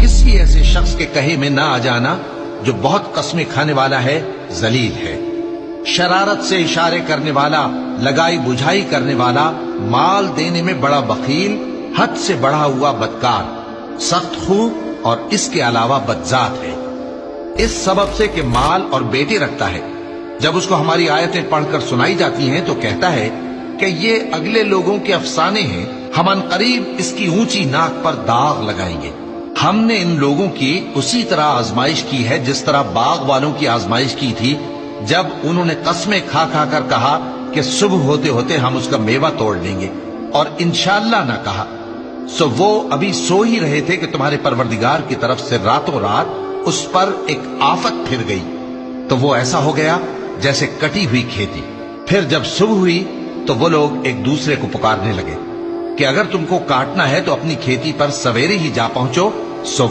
किसी ऐसे शख्स के कहे में ना आ जाना जो बहुत कस्में खाने वाला है, जलील है। शरारत से इशारे करने वाला, लगाई बुझाई करने वाला, माल देने में बड़ा बखील, हद से बढ़ा हुआ बदकार, सख्त खू और इसके अलावा बदजात है। इस सबब से कि माल और बेटे रखता है, जब उसको हमारी आयतें पढ़कर सुनाई जाती हैं तो कहता है कि ये अगले लोगों के अफसाने हैं, हम अनकरीब इसकी ऊंची नाक पर दाग लगाएंगे। हमने इन लोगों की उसी तरह आजमाइश की है जिस तरह बाग वालों की आजमाइश की थी, जब उन्होंने कस्में खा खा कर कहा कि सुबह होते होते हम उसका मेवा तोड़ लेंगे, और इंशाअल्लाह ना कहा। सो वो अभी सो ही रहे थे कि तुम्हारे परवरदिगार की तरफ से रातों रात उस पर एक आफत फिर गई, तो वो ऐसा हो गया जैसे कटी हुई खेती। फिर जब सुबह हुई तो वो लोग एक दूसरे को पुकारने लगे कि अगर तुमको काटना है तो अपनी खेती पर सवेरे ही जा पहुंचो। सो